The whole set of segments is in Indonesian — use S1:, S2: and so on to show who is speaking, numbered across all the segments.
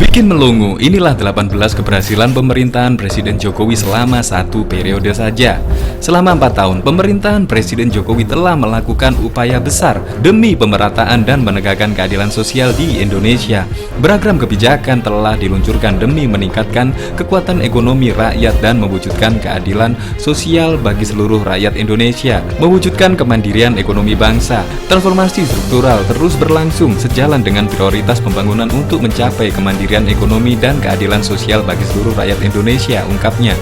S1: Bikin melongo, inilah 18 keberhasilan pemerintahan Presiden Jokowi selama satu periode saja. Selama 4 tahun, pemerintahan Presiden Jokowi telah melakukan upaya besar demi pemerataan dan menegakkan keadilan sosial di Indonesia. Beragam kebijakan telah diluncurkan demi meningkatkan kekuatan ekonomi rakyat dan mewujudkan keadilan sosial bagi seluruh rakyat Indonesia. Mewujudkan kemandirian ekonomi bangsa. Transformasi struktural terus berlangsung sejalan dengan prioritas pembangunan untuk mencapai kemandirian ekonomi dan keadilan sosial bagi seluruh rakyat Indonesia, ungkapnya.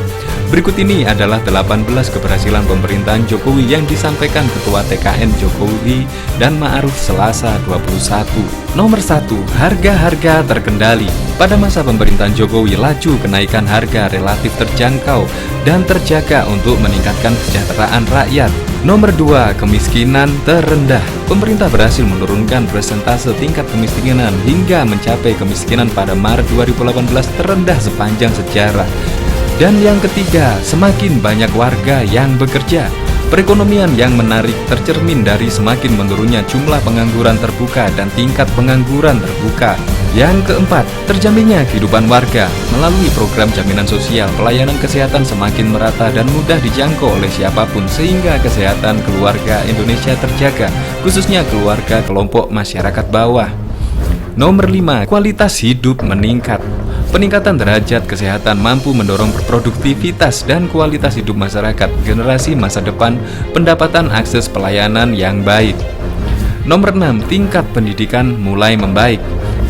S1: Berikut ini adalah 18 keberhasilan pemerintahan Jokowi yang disampaikan Ketua TKN Jokowi dan Ma'ruf Selasa 21. Nomor 1, harga-harga terkendali. Pada masa pemerintahan Jokowi, laju kenaikan harga relatif terjangkau dan terjaga untuk meningkatkan kesejahteraan rakyat. Nomor 2, kemiskinan terendah. Pemerintah berhasil menurunkan persentase tingkat kemiskinan hingga mencapai kemiskinan pada Maret 2018 terendah sepanjang sejarah. Dan yang ketiga, semakin banyak warga yang bekerja. Perekonomian yang menarik tercermin dari semakin menurunnya jumlah pengangguran terbuka dan tingkat pengangguran terbuka. Yang keempat, terjaminnya kehidupan warga melalui program jaminan sosial. Pelayanan kesehatan semakin merata dan mudah dijangkau oleh siapapun sehingga kesehatan keluarga Indonesia terjaga, khususnya keluarga kelompok masyarakat bawah. Nomor 5, kualitas hidup meningkat. Peningkatan derajat kesehatan mampu mendorong produktivitas dan kualitas hidup masyarakat, generasi masa depan, pendapatan akses pelayanan yang baik. Nomor 6, tingkat pendidikan mulai membaik.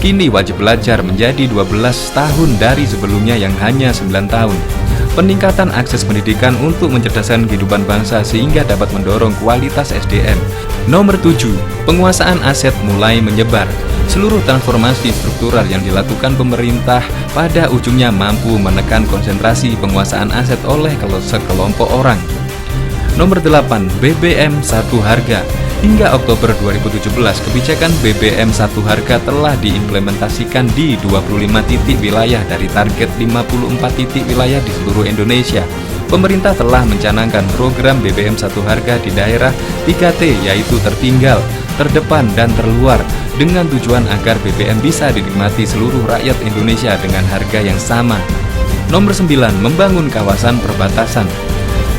S1: Kini wajib belajar menjadi 12 tahun dari sebelumnya yang hanya 9 tahun. Peningkatan akses pendidikan untuk mencerdaskan kehidupan bangsa sehingga dapat mendorong kualitas SDM. Nomor 7, penguasaan aset mulai menyebar. Seluruh transformasi struktural yang dilakukan pemerintah pada ujungnya mampu menekan konsentrasi penguasaan aset oleh sekelompok orang. Nomor 8, BBM satu harga. Hingga Oktober 2017, kebijakan BBM satu harga telah diimplementasikan di 25 titik wilayah dari target 54 titik wilayah di seluruh Indonesia. Pemerintah telah mencanangkan program BBM satu harga di daerah 3T, yaitu tertinggal, terdepan, dan terluar, dengan tujuan agar BBM bisa dinikmati seluruh rakyat Indonesia dengan harga yang sama. Nomor 9, membangun kawasan perbatasan.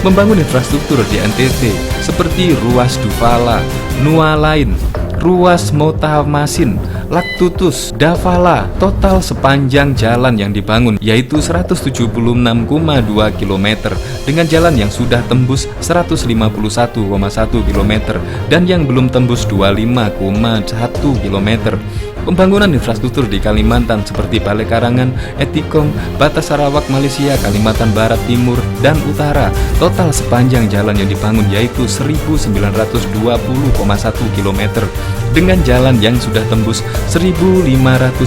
S1: Membangun infrastruktur di NTT seperti ruas Dufala, Nualain, ruas Motamasin, Laktutus, Davala. Total sepanjang jalan yang dibangun yaitu 176,2 km dengan jalan yang sudah tembus 151,1 km dan yang belum tembus 25,1 km. Pembangunan infrastruktur di Kalimantan seperti Balai Karangan, Etikong, Batas Sarawak, Malaysia, Kalimantan Barat, Timur, dan Utara. Total sepanjang jalan yang dibangun yaitu 1920,1 km dengan jalan yang sudah tembus 1582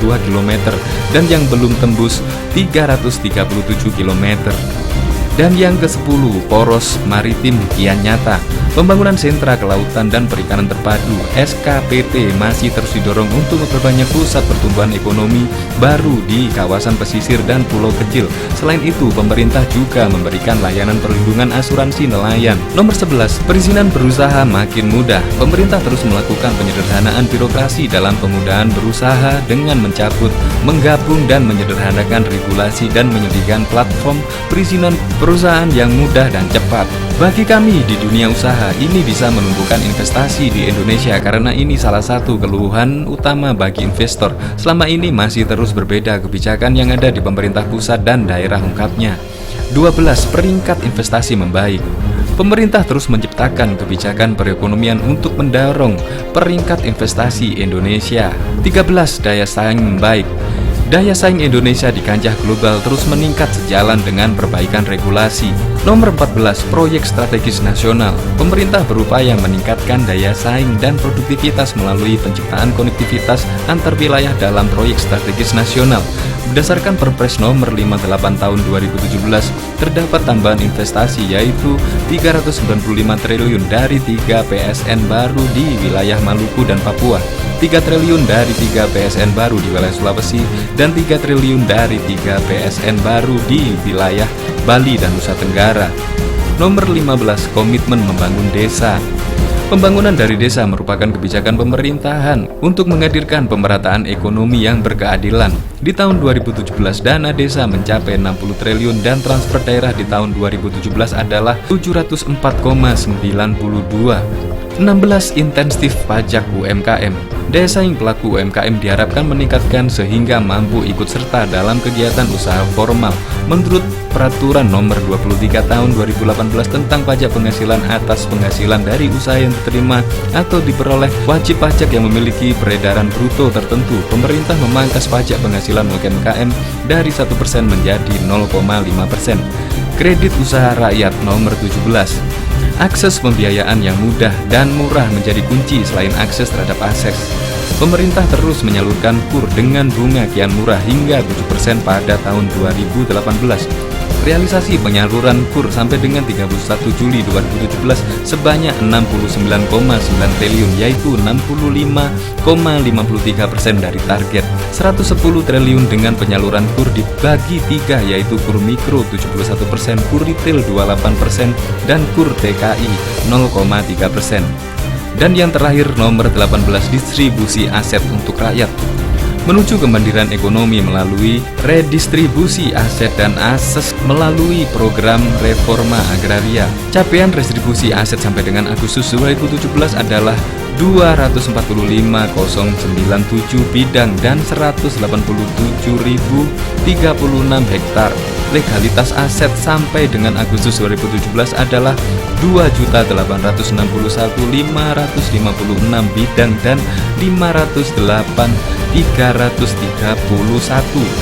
S1: km dan yang belum tembus 337 km. Dan yang ke-10, poros maritim kian nyata. Pembangunan sentra kelautan dan perikanan terpadu SKPT masih terus didorong untuk memperbanyak pusat pertumbuhan ekonomi baru di kawasan pesisir dan pulau kecil. Selain itu, pemerintah juga memberikan layanan perlindungan asuransi nelayan. Nomor 11, perizinan berusaha makin mudah. Pemerintah terus melakukan penyederhanaan birokrasi dalam pemudahan berusaha dengan mencabut, menggabung, dan menyederhanakan regulasi dan menyediakan platform perizinan perusahaan yang mudah dan cepat. Bagi kami di dunia usaha, ini bisa menumbuhkan investasi di Indonesia karena ini salah satu keluhan utama bagi investor. Selama ini masih terus berbeda kebijakan yang ada di pemerintah pusat dan daerah, ungkapnya. 12, peringkat investasi membaik. Pemerintah terus menciptakan kebijakan perekonomian untuk mendorong peringkat investasi Indonesia. 13, daya saing membaik. Daya saing Indonesia di kancah global terus meningkat sejalan dengan perbaikan regulasi. Nomor 14, proyek strategis nasional. Pemerintah berupaya meningkatkan daya saing dan produktivitas melalui penciptaan konektivitas antar wilayah dalam proyek strategis nasional. Berdasarkan Perpres nomor 58 tahun 2017, terdapat tambahan investasi yaitu 395 triliun dari 3 PSN baru di wilayah Maluku dan Papua, 3 triliun dari 3 PSN baru di wilayah Sulawesi, dan 3 triliun dari 3 PSN baru di wilayah Bali dan Nusa Tenggara. Nomor 15, komitmen membangun desa. Pembangunan dari desa merupakan kebijakan pemerintahan untuk menghadirkan pemerataan ekonomi yang berkeadilan. Di tahun 2017, dana desa mencapai 60 triliun dan transfer daerah di tahun 2017 adalah 704,92. 16. Intensif pajak UMKM. Daya saing pelaku UMKM diharapkan meningkatkan sehingga mampu ikut serta dalam kegiatan usaha formal. Menurut Peraturan Nomor 23 Tahun 2018 tentang pajak penghasilan atas penghasilan dari usaha yang diterima atau diperoleh wajib pajak yang memiliki peredaran bruto tertentu, pemerintah memangkas pajak penghasilan UMKM dari 1% menjadi 0,5%. Kredit usaha rakyat nomor 17. Akses pembiayaan yang mudah dan murah menjadi kunci selain akses terhadap aset. Pemerintah terus menyalurkan KUR dengan bunga kian murah hingga 7% pada tahun 2018. Realisasi penyaluran KUR sampai dengan 31 Juli 2017 sebanyak 69,9 triliun, yaitu 65,53% dari target. 110 triliun dengan penyaluran KUR dibagi 3, yaitu KUR mikro 71%, KUR retail 28%, dan KUR TKI 0,3%. Dan yang terakhir nomor 18, distribusi aset untuk rakyat. Menuju kemandirian ekonomi melalui redistribusi aset dan akses melalui program reforma agraria. Capaian redistribusi aset sampai dengan Agustus 2017 adalah 245.097 bidang dan 187.036 hektar. Legalitas aset sampai dengan Agustus 2017 adalah 2.861.556 bidang dan 508.331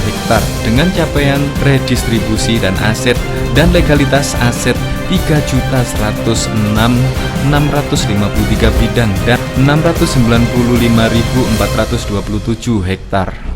S1: hektar, dengan capaian redistribusi dan aset dan legalitas aset 3.106.653 bidang dan 695.427 hektar.